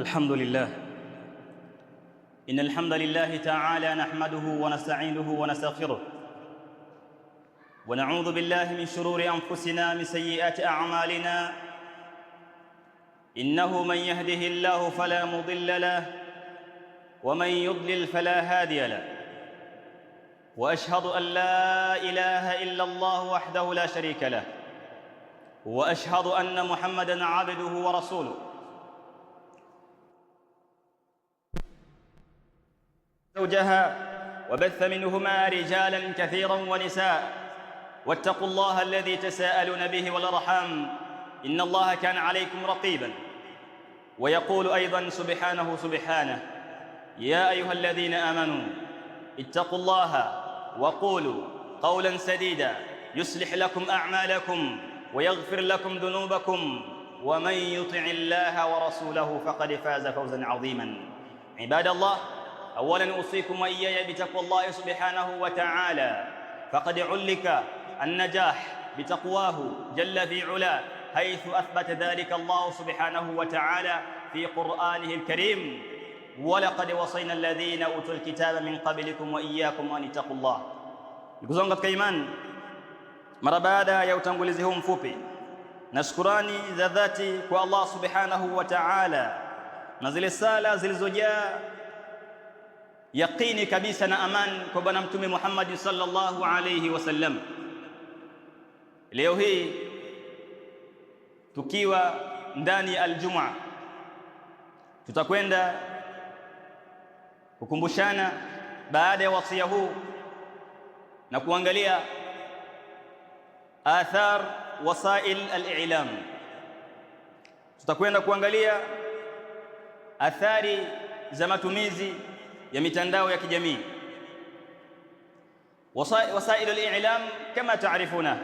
الحمد لله. إن الحمد لله تعالى نحمده ونستعينه ونستغفره ونعوذ بالله من شرور أنفسنا من سيئات أعمالنا. إنه من يهده الله فلا مضل له ومن يضلل فلا هادي له، وأشهد أن لا إله إلا الله وحده لا شريك له، وأشهد أن محمدًا عبده ورسوله. زوجها وبث منهما رجالا كثيرا ونساء، واتقوا الله الذي تساءلون به والأرحام، إن الله كان عليكم رقيبا. ويقول أيضا سبحانه يا أيها الذين آمنوا اتقوا الله وقولوا قولا سديدا يصلح لكم أعمالكم ويغفر لكم ذنوبكم، ومن يطع الله ورسوله فقد فاز فوزا عظيما. عباد الله، أولا أوصيكم وإياي بتقوى الله سبحانه وتعالى، فقد علك النجاح بتقواه جل في علاه، حيث أثبت ذلك الله سبحانه وتعالى في قرآنه الكريم: ولقد وصينا الذين أوتوا الكتاب من قبلكم وإياكم أن اتقوا الله. Ndugu zangu katika imani, mara baada ya utangulizi huu mfupi na shukrani za dhati kwa Allah subhanahu wa ta'ala na zile sala zilizojaa yaqini kabisa na amani kwa Bwana Mtume Muhammad sallallahu alayhi wasallam, leo hii tukiwa ndani ya Aljumaa tutakwenda kukumbushana baada ya wasia huu na kuangalia athar wasail al-i'lam. Tutakwenda kuangalia athari za matumizi ya mitandao ya kijamii. Wasail al-i'lam kama taarifuna,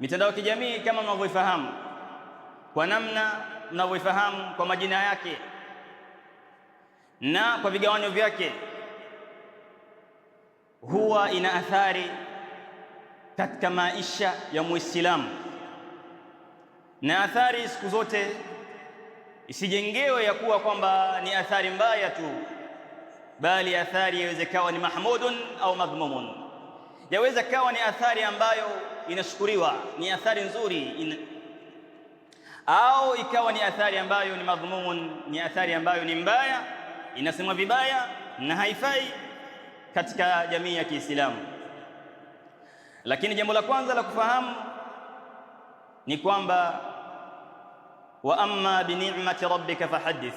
mitandao ya kijamii kama mnavyoifahamu, kwa namna mnavyoifahamu kwa majina yake na kwa vigawanyo vyake, huwa ina athari katika maisha ya Muislamu, na athari siku zote isijengewe ya kuwa kwamba ni athari mbaya tu, bali athari yaweza kawa ni mahmudun au madhmumun. Yaweza kawa ni athari ambayo inashukuriwa, ni athari nzuri, au ikawa ni athari ambayo ni madhmumun, ni athari ambayo ni mbaya, inasemwa vibaya na haifai katika jamii ya Kiislamu. Lakini jambo la kwanza la kufahamu ni kwamba wa amma bi ni'mati rabbika fahaddith,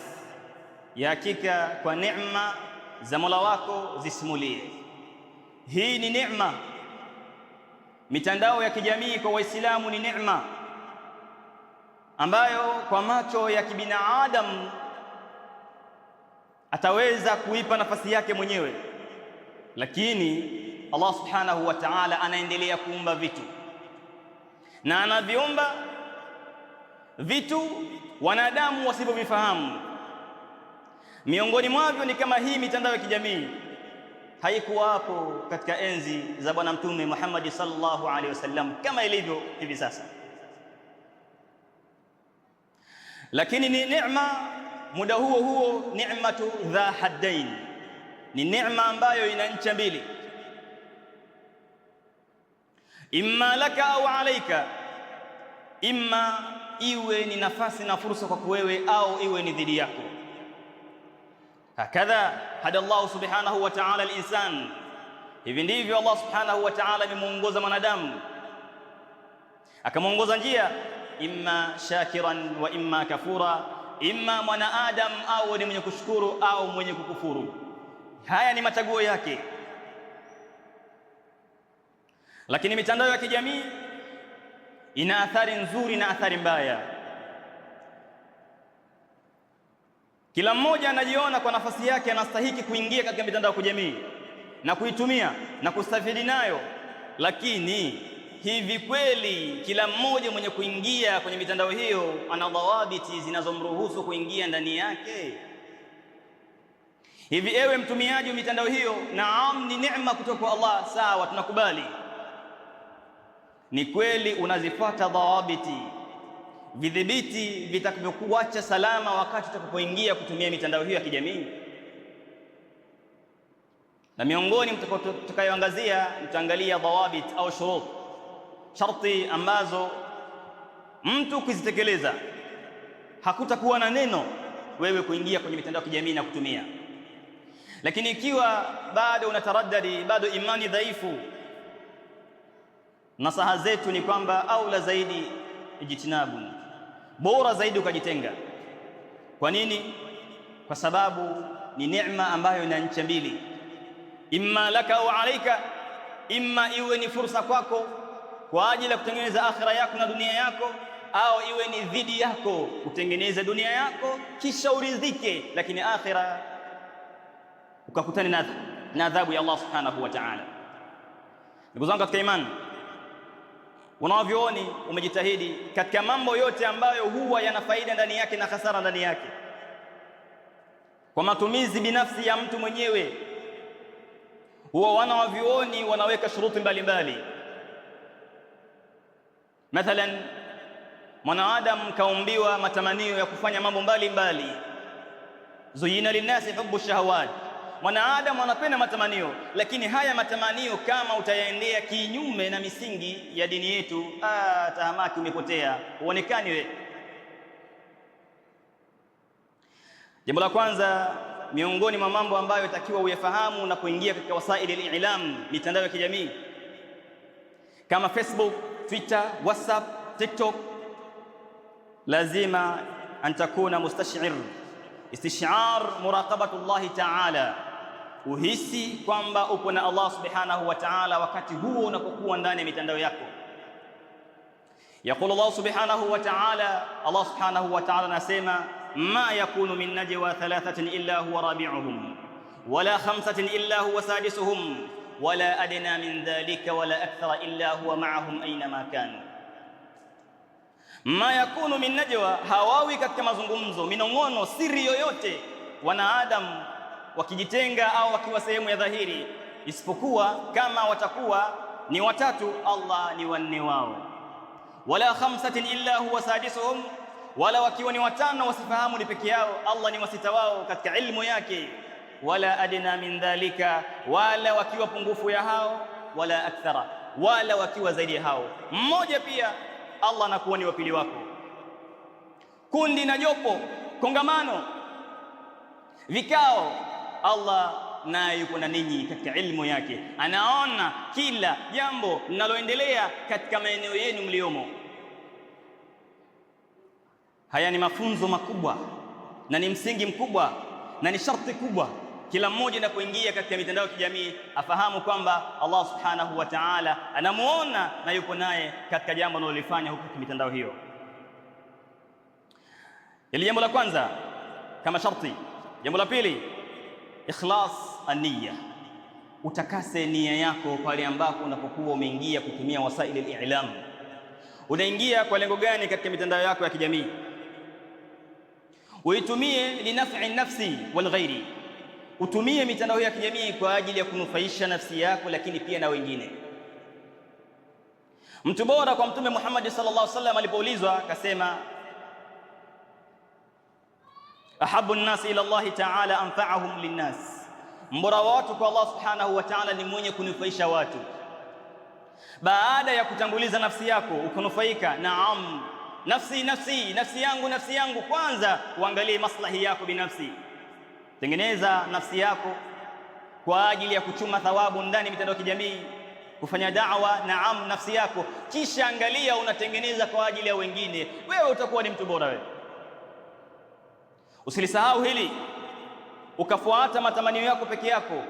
ya hakika kwa neema za Mola wako zisimulie. Hii ni neema. Mitandao ya kijamii kwa Waislamu ni neema ambayo kwa macho ya kibinadamu ataweza kuipa nafasi yake mwenyewe, lakini Allah subhanahu wa ta'ala anaendelea kuumba vitu, na anaviumba vitu wanadamu wasivyovifahamu. Miongoni mwavyo ni kama hii mitandao ya kijamii haikuwapo katika enzi za Bwana Mtume Muhammad sallallahu alaihi wasallam kama ilivyo hivi sasa, lakini ni neema muda huo huo, ni'matu dha haddain, ni neema ambayo ina ncha mbili, imma laka au alaika, imma iwe ni nafasi na fursa kwako wewe au iwe ni dhidi yako. Hakadha hada Allah subhanahu wa ta'ala al-insan, hivi ndivyo Allah subhanahu wa ta'ala amemuongoza mwanadamu, akamuongoza njia, imma shakiran wa imma kafura, imma mwanaadam au ni mwenye kushukuru au mwenye kukufuru. Haya ni machaguo yake. Lakini mitandao ya kijamii ina athari nzuri na athari mbaya. Kila mmoja anajiona kwa nafasi yake anastahiki kuingia katika mitandao ya kijamii na kuitumia na kustafidi nayo, lakini hivi kweli kila mmoja mwenye kuingia kwenye mitandao hiyo ana dhawabiti zinazomruhusu kuingia ndani yake? Hivi ewe mtumiaji wa mitandao hiyo, naam, ni neema kutoka kwa Allah, sawa, tunakubali, ni kweli unazifuata dhawabiti, vidhibiti vitakavyokuacha salama wakati utakapoingia kutumia mitandao hiyo ya kijamii. Na miongoni tutakayoangazia, tutaangalia dhawabit au shurut, sharti ambazo mtu kuzitekeleza hakutakuwa na neno wewe kuingia kwenye mitandao ya kijamii na kutumia. Lakini ikiwa bado unataraddadi, bado imani dhaifu, nasaha zetu ni kwamba aula zaidi ijtinabu, bora zaidi ukajitenga. Kwa nini? Kwa sababu ni neema ambayo ina ncha mbili, imma laka au alaika, imma iwe ni fursa kwako kwa ajili ya kutengeneza akhira yako na dunia yako, au iwe ni dhidi yako kutengeneza dunia yako kisha uridhike, lakini akhira ukakutana na adhabu ya Allah subhanahu wa ta'ala. Ndugu zangu katika imani, unavyooni umejitahidi katika mambo yote ambayo huwa yana faida ndani yake na hasara ndani yake, kwa matumizi binafsi ya mtu mwenyewe, huwa wanavyuoni wanaweka shuruti mbalimbali. Mathalan, mwanadamu kaumbiwa matamanio ya kufanya mambo mbalimbali. Zuyina linnasi hubbu shahawat, mwanadamu anapenda matamanio, lakini haya matamanio kama utayaendea kinyume na misingi ya dini yetu, tahamaki, umepotea, uonekani wewe. Jambo la kwanza miongoni mwa mambo ambayo itakiwa uyafahamu unapoingia katika wasaili al-i'lam, mitandao ya kijamii kama Facebook, Twitter, WhatsApp, TikTok, lazima an takuna mustash'ir, istish'ar muraqabatullahi ta'ala, uhisi kwamba upo na Allah subhanahu wa ta'ala wakati huo unapokuwa ndani ya mitandao yako. Yaqulu Allah subhanahu wa ta'ala, Allah subhanahu wa ta'ala anasema, ma yakunu min najwa thalathatin illa huwa rabi'uhum wala khamsatin illa huwa sadisuhum wala adna min dhalika wala akthara illa huwa ma'ahum aynama kanu. Ma yakunu min najwa, hawawi katika mazungumzo, minong'ono, siri yoyote wanaadamu wakijitenga au wakiwa sehemu ya dhahiri, isipokuwa kama watakuwa ni watatu, Allah ni wanne wao. Wala khamsatin illa huwa sadisuhum, wala wakiwa ni watano wasifahamu ni peke yao, Allah ni wasita wao katika ilmu yake. Wala adna min dhalika, wala wakiwa pungufu ya hao, wala akthara, wala wakiwa zaidi ya hao. Mmoja pia Allah anakuwa ni wapili wako. Kundi na jopo, kongamano, vikao, Allah naye yuko na ninyi katika ilmu yake, anaona kila jambo linaloendelea katika maeneo yenu mliomo. Haya ni mafunzo makubwa na ni msingi mkubwa na ni sharti kubwa. Kila mmoja anapoingia katika mitandao ya kijamii afahamu kwamba Allah subhanahu wa ta'ala anamuona na yupo naye katika jambo analolifanya huko katika mitandao hiyo. Ili jambo la kwanza kama sharti. Jambo la pili, ikhlas an-niyya, utakase nia yako pale ambapo unapokuwa umeingia kutumia wasaili al-i'lam. Unaingia kwa lengo gani katika mitandao yako ya kijamii? Uitumie linaf'i nafsi wal ghairi, utumie mitandao ya kijamii kwa ajili ya kunufaisha nafsi yako, lakini pia na wengine. Mtu bora kwa Mtume Muhammad sallallahu alaihi wasallam alipoulizwa akasema, ahabbu an-nas ila Allah ta'ala anfa'uhum lin-nas, mbora wa watu kwa Allah subhanahu wa ta'ala ni mwenye kunufaisha watu. Baada ya kutanguliza nafsi yako ukunufaika, naam, nafsi yangu, kwanza uangalie maslahi yako binafsi. Tengeneza nafsi yako kwa ajili ya kuchuma thawabu ndani ya mitandao ya kijamii, kufanya da'wa, naam, nafsi yako, kisha angalia unatengeneza kwa ajili ya wengine. Wewe utakuwa ni mtu bora wewe. Usilisahau hili, ukafuata matamanio yako peke yako,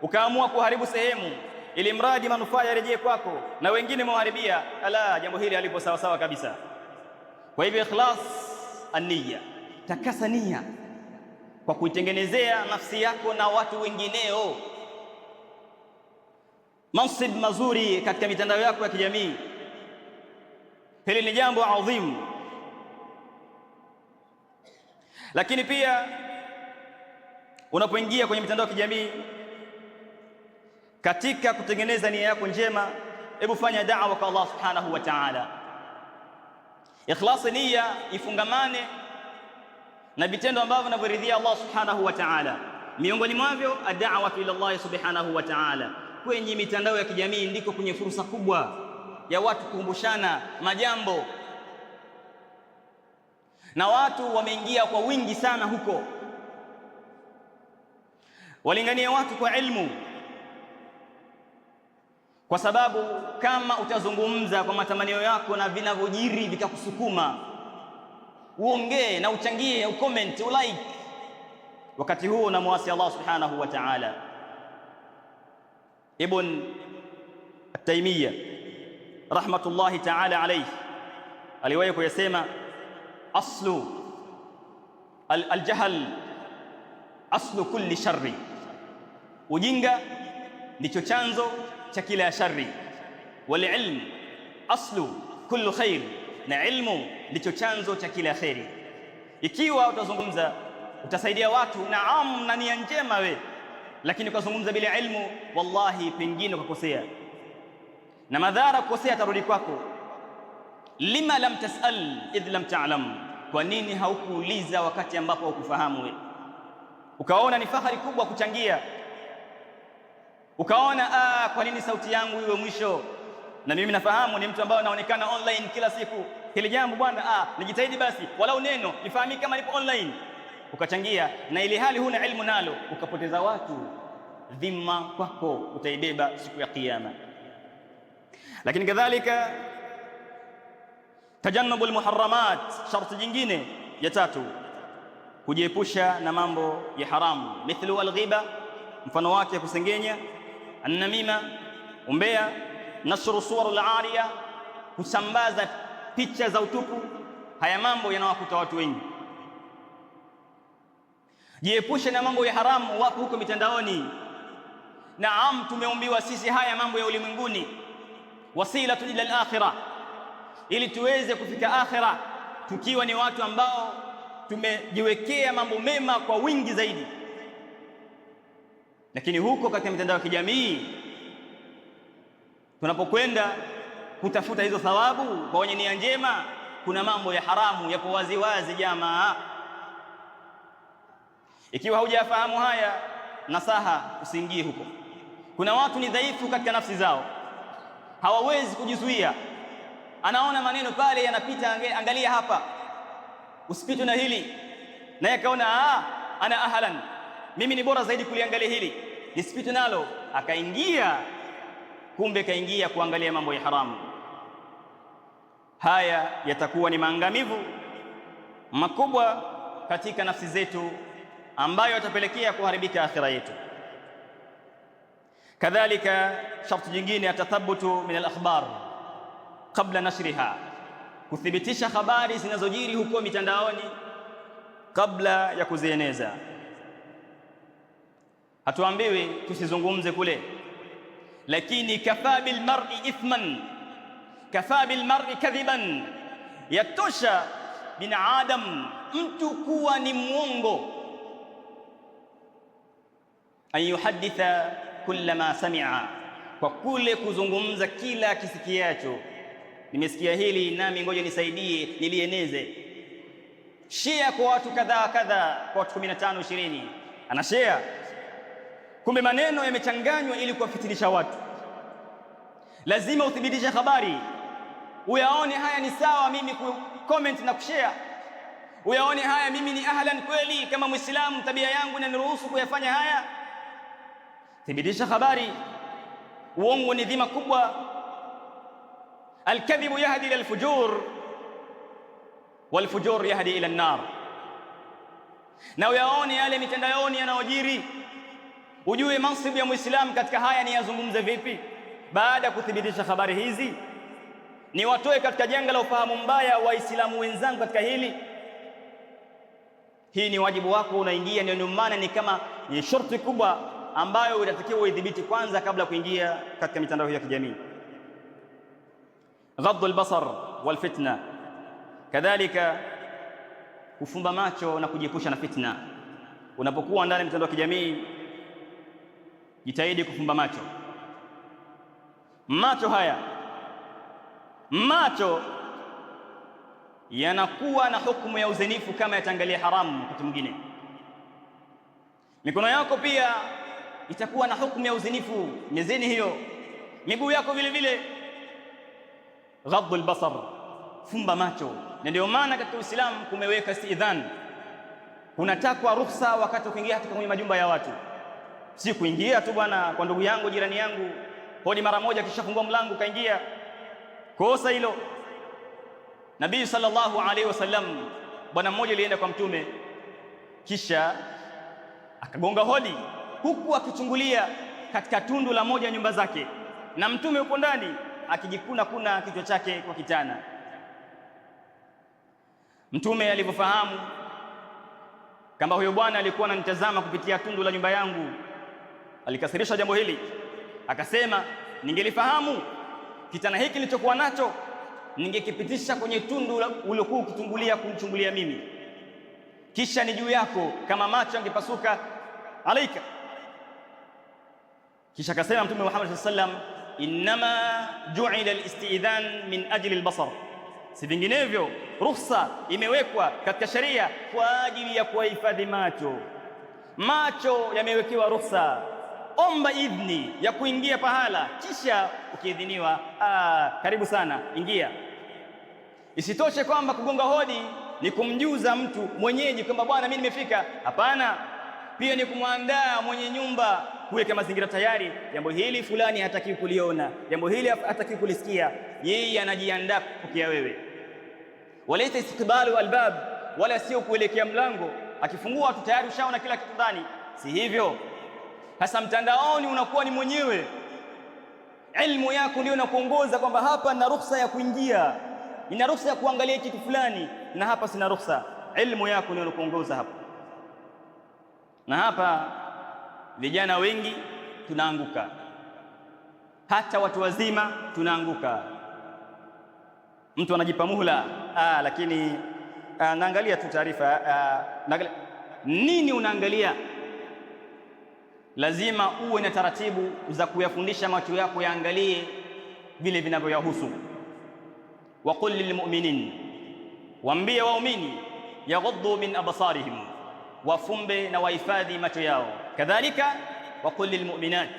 ukaamua kuharibu sehemu ili mradi manufaa yarejee kwako na wengine mwaharibia. Ala, jambo hili halipo sawa sawa kabisa. Kwa hivyo ikhlas an-niyya, takasa nia kwa kuitengenezea nafsi yako na watu wengineo mansib mazuri katika mitandao yako ya kijamii. Hili ni jambo adhimu. Lakini pia unapoingia kwenye mitandao ya kijamii, katika kutengeneza nia yako njema, hebu fanya da'wa kwa Allah subhanahu wa ta'ala. Ikhlasi nia ifungamane na vitendo ambavyo vinavyoridhia Allah subhanahu wa ta'ala. Miongoni mwavyo ad-da'watu ila Allah subhanahu wa ta'ala. Kwenye mitandao ya kijamii ndiko kwenye fursa kubwa ya watu kukumbushana majambo, na watu wameingia kwa wingi sana huko. Walingania watu kwa ilmu, kwa sababu kama utazungumza kwa matamanio yako na vinavyojiri vikakusukuma uongee na uchangie, ucomment, ulike, wakati huo unamwasi Allah subhanahu wa ta'ala. Ibn Taymiyyah rahmatullahi ta'ala alayhi aliwahi kuyasema, aslu aljahl aslu kulli sharri, ujinga ndicho chanzo cha kila shari. Wal ilm aslu kullu khair, na ilmu ndicho chanzo cha kila kheri. Ikiwa utazungumza utasaidia watu, naam, na nia njema we, lakini ukazungumza bila ilmu, wallahi pengine ukakosea na madhara kukosea atarudi kwako. Lima lam tasal idh lam ta'lam, kwa nini haukuuliza wakati ambapo hukufahamu we? Ukaona ni fahari kubwa kuchangia, ukaona kwa nini sauti yangu iwe mwisho, na mimi nafahamu ni mtu ambaye anaonekana online kila siku, hili jambo bwana, nijitahidi basi walau neno nifahamike kama nipo online, ukachangia, na ili hali huna ilmu nalo, ukapoteza watu, dhima kwako utaibeba siku ya Kiyama. Lakini kadhalika tajannubul muharramat, sharti jingine ya tatu, kujiepusha na mambo ya haramu. Mithlu alghiba, mfano wake kusengenya, annamima, umbea, nashru suwar al-ariya, kusambaza picha za utupu. Haya mambo yanawakuta watu wengi. Jiepushe na mambo ya haramu, wapo huko mitandaoni. Naam, tumeumbiwa sisi haya mambo ya ulimwenguni, wasilatu ila al-akhirah, ili tuweze kufika akhira tukiwa ni watu ambao tumejiwekea mambo mema kwa wingi zaidi. Lakini huko katika mitandao ya kijamii tunapokwenda kutafuta hizo thawabu kwa wenye nia njema, kuna mambo ya haramu yapo wazi wazi jamaa. Ikiwa hujafahamu haya, nasaha usiingie huko. Kuna watu ni dhaifu katika nafsi zao, hawawezi kujizuia. Anaona maneno pale yanapita, angalia hapa, usipitwe na hili, naye akaona ana ahlan, mimi ni bora zaidi kuliangalia hili, nisipitwe nalo, akaingia, kumbe kaingia kuangalia mambo ya haramu. Haya yatakuwa ni maangamivu makubwa katika nafsi zetu, ambayo yatapelekea kuharibika akhira yetu. Kadhalika sharti jingine, atathabutu min al-akhbar qabla nashriha, kuthibitisha habari zinazojiri huko mitandaoni kabla ya kuzieneza. Hatuambiwi tusizungumze kule, lakini kafa bil mar'i ithman, kafa bil mar'i kadhiban, yatosha binadamu mtu kuwa ni mwongo, an yuhaditha kulla ma sami'a, kwa kule kuzungumza kila kisikiacho. Nimesikia hili nami ngoja nisaidie nilieneze. Share kwa watu kadhaa kadhaa, kwa watu 15 20, ana share, kumbe maneno yamechanganywa ili kuwafitinisha watu. Lazima uthibitishe habari, uyaone haya ni sawa mimi comment na kushare, uyaone haya mimi ni ahlan kweli kama Muislamu, tabia yangu inaniruhusu kuyafanya haya. Thibitisha habari. Uongo ni dhima kubwa. Alkadhibu yahdi ila alfujur walfujur yahdi ila an-nar. Na uyaone yale mitandaoni yanayojiri, ujue mansibu ya Muislamu katika haya ni yazungumze vipi. Baada ya kuthibitisha habari hizi, ni watoe katika janga la ufahamu mbaya Waislamu wenzangu katika hili. Hii ni wajibu wako, unaingia. Ndio maana ni kama ni shurti kubwa ambayo unatakiwa uidhibiti kwanza kabla kuingia katika mitandao ya kijamii. Ghaddu al-basar wal fitna, kadhalika kufumba macho na kujiepusha na fitna. Unapokuwa ndani ya mitandao ya kijamii, jitahidi kufumba macho. Macho haya, macho yanakuwa na hukumu ya uzinifu kama yataangalia haramu. Wakati mwingine mikono yako pia itakuwa na hukumu ya uzinifu, mezeni hiyo. Miguu yako vile vile. Ghaddu albasar, fumba macho. Na ndio maana katika Uislamu kumeweka istidhan, kunatakwa ruhusa wakati ukiingia katika kwenye majumba ya watu. Si kuingia tu bwana kwa ndugu yangu, jirani yangu, hodi mara moja kisha fungua mlango kaingia. Kosa hilo. Nabii sallallahu alaihi wasallam, bwana mmoja alienda kwa Mtume kisha akagonga hodi huku akichungulia katika tundu la moja nyumba zake, na Mtume yuko ndani akijikuna kuna kichwa chake kwa kitana. Mtume alivyofahamu kama huyo bwana alikuwa ananitazama kupitia tundu la nyumba yangu, alikasirisha jambo hili, akasema, ningelifahamu kitana hiki nilichokuwa nacho ningekipitisha kwenye tundu uliokuwa ukitungulia kumchungulia mimi, kisha ni juu yako kama macho angepasuka alaika. Kisha akasema Mtume Muhammad sallallahu alaihi wasallam, innama ju'ila al-istidhan min ajli al-basar, si vinginevyo ruhusa imewekwa katika sharia kwa ajili ya kuhifadhi macho. Macho yamewekewa ruhusa, omba idhni ya kuingia pahala, kisha ukiidhiniwa, karibu sana, ingia. Isitoshe kwamba kugonga hodi ni kumjuza mtu mwenyeji kwamba bwana, mimi nimefika. Hapana, pia ni kumwandaa mwenye nyumba, kuweka mazingira tayari. Jambo hili fulani hataki kuliona, jambo hili hataki kulisikia, yeye anajiandaa kupokea wewe. Walaita istiqbalu albab, wala sio kuelekea mlango, akifungua tu tayari ushaona kila kitu ndani. Si hivyo. Hasa mtandaoni unakuwa ni mwenyewe, ilmu yako ndio inakuongoza kwamba hapa nina ruhusa ya kuingia, nina ruhusa ya kuangalia kitu fulani, na hapa sina ruhusa. Ilmu yako ndio inakuongoza hapa. Na hapa vijana wengi tunaanguka, hata watu wazima tunaanguka. Mtu anajipa muhula, lakini naangalia tu taarifa. Nini unaangalia? Lazima uwe na taratibu za kuyafundisha macho yako yaangalie vile vinavyoyahusu. Waqul lilmu'minin, waambie waumini, yaghuddu min absarihim, wafumbe na wahifadhi macho yao. Kadhalika waqul lilmu'minat,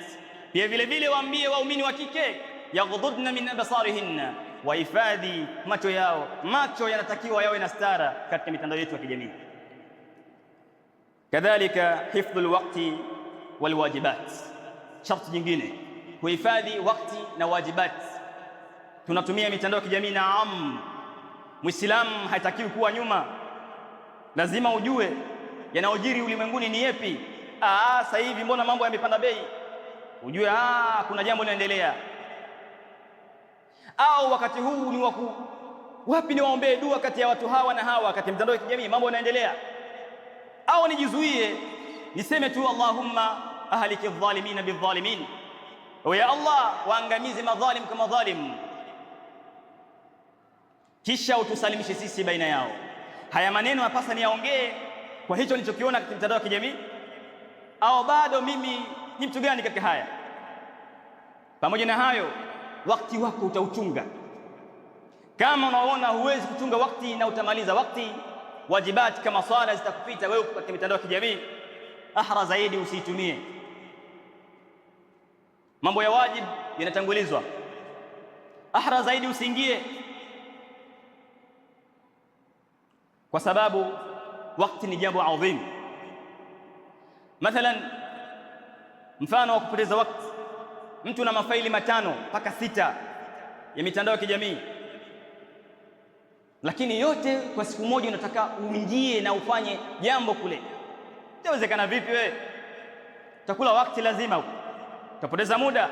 pia vile vile waambie waumini wa kike, yaghuddna min absarihinna, wahifadhi macho yao. Macho yanatakiwa yawe na stara katika mitandao yetu ya kijamii. Kadhalika hifdhul waqti wal wajibat, sharti jingine kuhifadhi wakati na wajibat. Tunatumia mitandao ya kijamii, naam, Muislamu haitakiwi kuwa nyuma. Lazima ujue yanayojiri ulimwenguni ni yepi. Sasa hivi mbona mambo yamepanda bei, ujue kuna jambo linaendelea. Au wakati huu ni wapi ni waombee dua kati ya watu hawa na hawa katika mitandao ya kijamii, mambo yanaendelea. Au nijizuie niseme tu Allahumma ahliki adh-dhalimina bidh-dhalimin, ya Allah waangamize madhalim kama dhalim, kisha utusalimishe sisi baina yao. Haya maneno yapasa niyaongee kwa hicho nilichokiona katika mitandao ya kijamii, au bado mimi ni mtu gani katika haya? Pamoja na hayo, wakati wako utauchunga. Kama unaona huwezi kuchunga wakati na utamaliza wakati, wajibati kama swala zitakupita wewe katika mitandao ya kijamii, ahra zaidi usiitumie. Mambo ya wajib yanatangulizwa, ahra zaidi usiingie, kwa sababu wakati ni jambo adhim. Mathalan, mfano wa kupoteza wakati, mtu na mafaili 5 mpaka 6 ya mitandao ya kijamii, lakini yote kwa siku moja unataka uingie na ufanye jambo kule. Itawezekana vipi? Wewe utakula wakati, lazima utapoteza muda.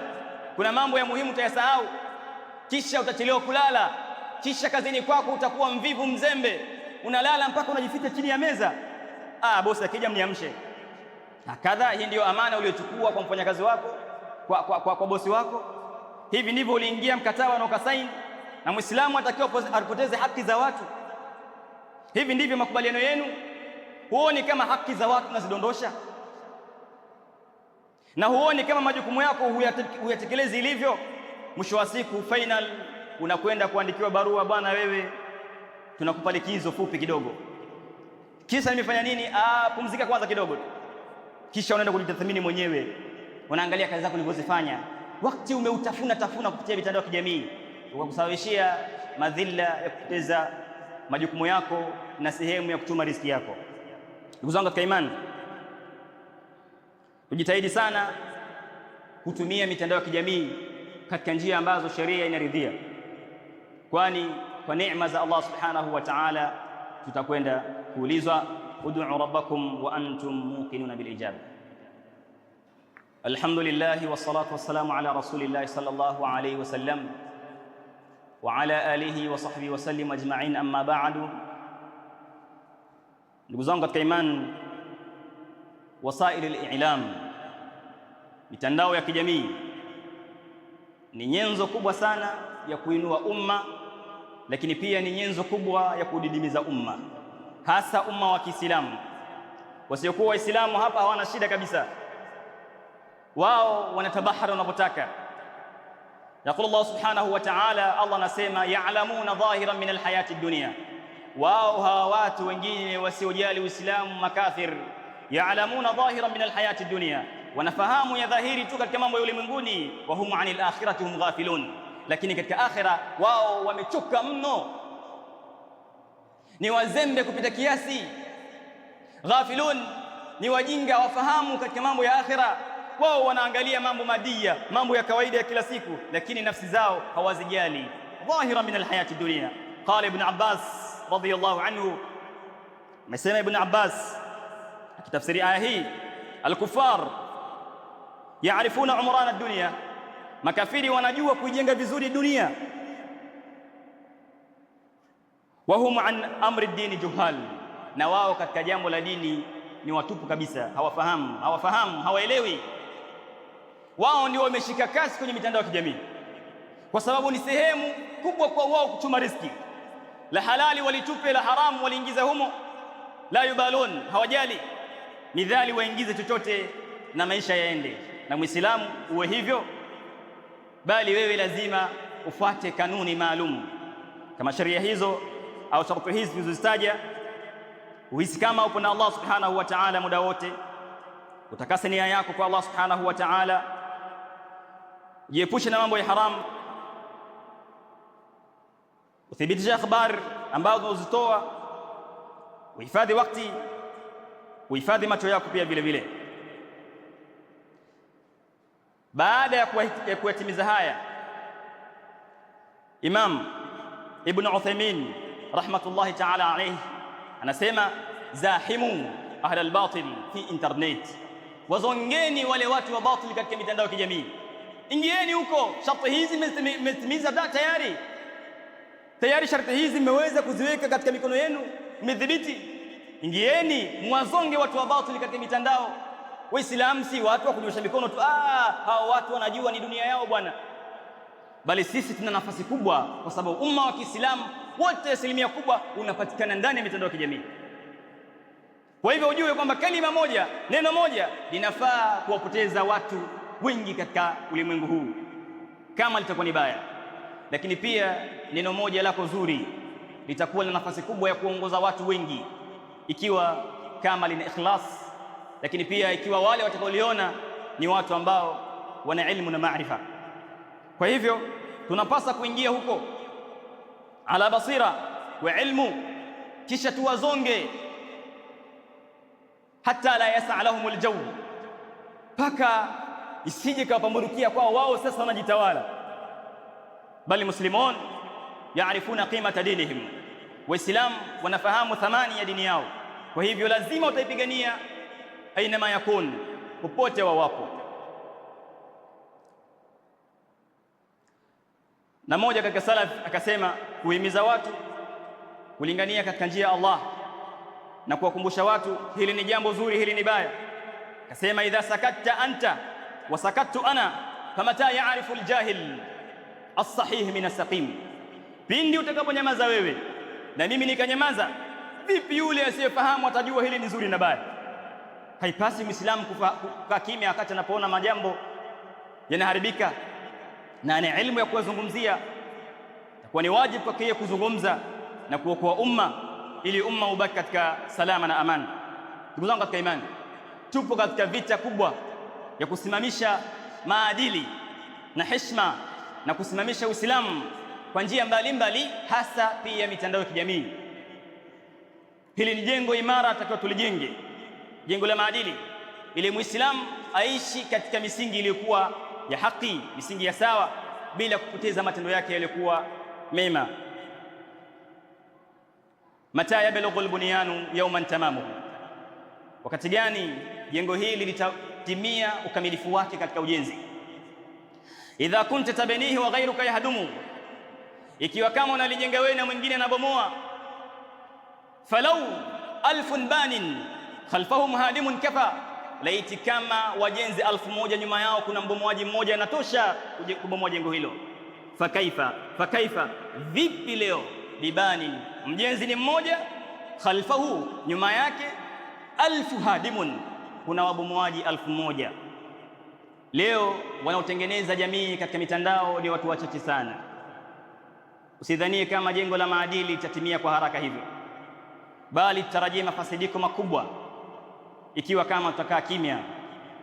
Kuna mambo ya muhimu utayasahau, kisha utachelewa kulala, kisha kazini kwako utakuwa mvivu mzembe, unalala mpaka unajificha chini ya meza. Bosi akija mniamshe. Hakadha, hii ndiyo amana uliyochukua kwa mfanyakazi wako, kwa bosi wako. Hivi ndivyo uliingia mkataba na ukasaini, na Muislamu atakiwa apoteze haki za watu. Hivi ndivyo makubaliano yenu. Huoni kama haki za watu unazidondosha? Na huoni kama majukumu yako huyatekelezi ilivyo? Mwisho wa siku final unakwenda kuandikiwa barua, bwana wewe tunakupa likizo fupi kidogo. Kisa nimefanya nini? Pumzika kwanza kidogo, kisha unaenda kujitathmini mwenyewe, unaangalia kazi zako ulivyozifanya. Wakati umeutafuna kupitia mitandao ya kijamii ukakusababishia madhila ya kupoteza majukumu yako na sehemu ya kuchuma riziki yako. Ndugu zangu katika imani, tujitahidi sana kutumia mitandao ya kijamii katika njia ambazo sheria inaridhia, kwani kwa neema za Allah subhanahu wa ta'ala tutakwenda kuulizwa, ud'u rabbakum wa antum muqinuna bil ijaba. Alhamdulillah wassalatu wassalamu ala rasulillah sallallahu alayhi wasallam wa ala alihi wa sahbihi wa sallim ajma'in, amma ba'du. Ndugu zangu katika imani, wasail al-i'lam, mitandao ya kijamii ni nyenzo kubwa sana ya kuinua umma, lakini pia ni nyenzo kubwa ya kudidimiza umma, hasa umma wa Kiislamu. Wasiokuwa Waislamu hapa hawana shida kabisa, wao wanatabahara wanapotaka. Yaqulu Allah subhanahu wa ta'ala, Allah anasema ya'lamuna dhahiran min alhayati dunya, wao hawa watu wengine wasiojali Uislamu, makafir, ya'lamuna dhahiran min alhayati dunya, wanafahamu ya dhahiri tu katika mambo ya ulimwenguni, wa hum anil akhirati hum ghafilun, lakini katika akhira wao wamechoka mno, ni wazembe kupita kiasi. Ghafilun ni wajinga, wafahamu katika mambo ya akhira. Wao wanaangalia mambo madia, mambo ya kawaida ya kila siku, lakini nafsi zao hawazijali. Dhahira min alhayati dunya. Qala Ibn Abbas radiyallahu anhu, amesema Ibn Abbas akitafsiri aya hii, al-kuffar yaarifuna umrana ad-dunya, makafiri wanajua kuijenga vizuri dunia. Wa hum an amri ad-din juhal, na wao katika jambo la dini ni watupu kabisa, hawafahamu, hawaelewi. Wao ndio wameshika kasi kwenye mitandao ya kijamii, kwa sababu ni sehemu kubwa kwa wao kuchuma riziki. La halali walitupe, la haramu waliingiza humo, la yubalun, hawajali, midhali waingize chochote na maisha yaende. Na Muislamu uwe hivyo, bali wewe lazima ufuate kanuni maalum kama sheria hizo au sharti hizi tulizozitaja. Uhisi kama upo na Allah subhanahu wa ta'ala muda wote, utakase nia yako kwa Allah subhanahu wa ta'ala, jiepushe na mambo ya haramu, uthibitishe habari ambazo unazitoa, uhifadhi wakati, uhifadhi macho yako pia vile vile. Baada ya kuyatimiza haya, Imam Ibn Uthaymeen rahmatullahi ta'ala alayhi anasema, zahimu ahla albatil fi internet, wazongeni wale watu wa batil katika mitandao ya kijamii. Ingieni huko, sharti hizi mmetimiza tayari sharti hizi mmeweza kuziweka katika mikono yenu, mmedhibiti. Ingieni mwazonge watu wa batil katika mitandao. Waislamu si watu wa kunyosha mikono tu, hao watu wanajua ni dunia yao bwana, bali sisi tuna nafasi kubwa, kwa sababu umma wa Kiislamu wote asilimia kubwa unapatikana ndani ya mitandao ya kijamii. Kwa hivyo ujue kwamba kalima moja, neno moja linafaa kuwapoteza watu wengi katika ulimwengu huu kama litakuwa ni baya, lakini pia neno moja lako zuri litakuwa na nafasi kubwa ya kuongoza watu wengi ikiwa kama lina ikhlas, lakini pia ikiwa wale watakaoliona ni watu ambao wana ilmu na maarifa. Kwa hivyo tunapaswa kuingia huko ala basira wa ilmu, kisha tuwazonge hata la yasa lahum aljaw, paka isije kapamburukia kwao wao sasa wanajitawala. Bali muslimun yaarifuna qimata dinihim, waislamu wanafahamu thamani ya dini yao. Kwa hivyo lazima utaipigania aina ma yakun, popote wawapo. Na moja katika salaf akasema, kuhimiza watu kulingania katika njia ya Allah na kuwakumbusha watu hili ni jambo zuri, hili ni baya. Akasema, idha sakatta anta wa sakattu ana famata yaarifu aljahil as-sahih min as-saqim, pindi utakaponyamaza wewe na mimi nikanyamaza, vipi yule asiyefahamu atajua hili ni zuri na baya? Haipasi Muislamu kukaa kimya wakati anapoona majambo yanaharibika na ana elimu ya kuyazungumzia. Itakuwa ni wajibu kwake kuzungumza na kuokoa umma, ili umma ubaki katika salama na amani. Ndugu zangu katika imani, tupo katika vita kubwa ya kusimamisha maadili na heshima na kusimamisha Uislamu kwa njia mbalimbali, hasa pia mitandao ya kijamii. Hili ni jengo imara atakiwa tulijenge, jengo la maadili, ili Muislamu aishi katika misingi iliyokuwa ya haki, misingi ya sawa, bila kupoteza matendo yake yaliyokuwa mema. Mata yablughu albunyanu yawman tamamuhu, wakati gani jengo hili litatimia ukamilifu wake katika ujenzi? Idha kunta tabnihi wa ghayruka yahdumu, ikiwa kama unalijenga wewe na mwingine anabomoa. Falau alfun banin khalfahum hadimun kafa, laiti kama wajenzi 1000 nyuma yao kuna mbomoaji mmoja anatosha kubomoa jengo hilo. Fakaifa, vipi leo bibanin, mjenzi ni mmoja, khalfahu, nyuma yake 1000 hadimun, kuna wabomoaji 1000. Leo wanaotengeneza jamii katika mitandao ni watu wachache sana. Usidhanie kama jengo la maadili litatimia kwa haraka hivyo, bali tutarajie mafasidiko makubwa ikiwa kama tutakaa kimya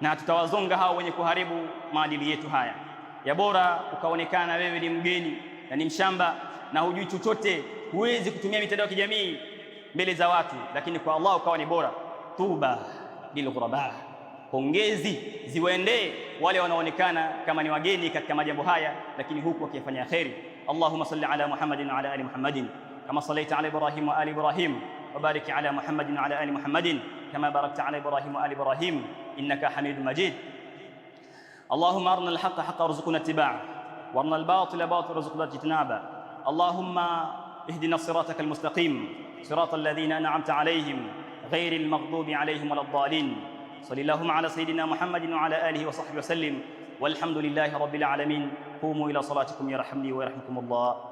na tutawazonga hao wenye kuharibu maadili yetu haya. Ya bora ukaonekana wewe ni mgeni na ni mshamba na hujui chochote, huwezi kutumia mitandao ya kijamii mbele za watu, lakini kwa Allah ukawa ni bora. Tuba lilghuraba, pongezi ziwaendee wale wanaonekana kama ni wageni katika majambo haya, lakini huku wakifanya kheri. Allahumma salli ala Muhammadin wa ala ali Muhammadin kama sallaita ala Ibrahim wa ali Ibrahim wa barik ala Muhammadin wa ala ali Muhammadin kama barakta ala Ibrahim wa ali Ibrahim innaka Hamidum Majid. Allahumma arina al-haqqa haqqan warzuqna ittiba'ah warina al-batila batilan warzuqna ijtinaba. Allahumma ihdina as-sirata al-mustaqim sirata alladhina an'amta alayhim غير المغضوب عليهم ولا الضالين. صلى اللهم على سيدنا محمد وعلى آله وصحبه وسلم، والحمد لله رب العالمين. قوموا إلى صلاتكم يرحمني ويرحمكم الله.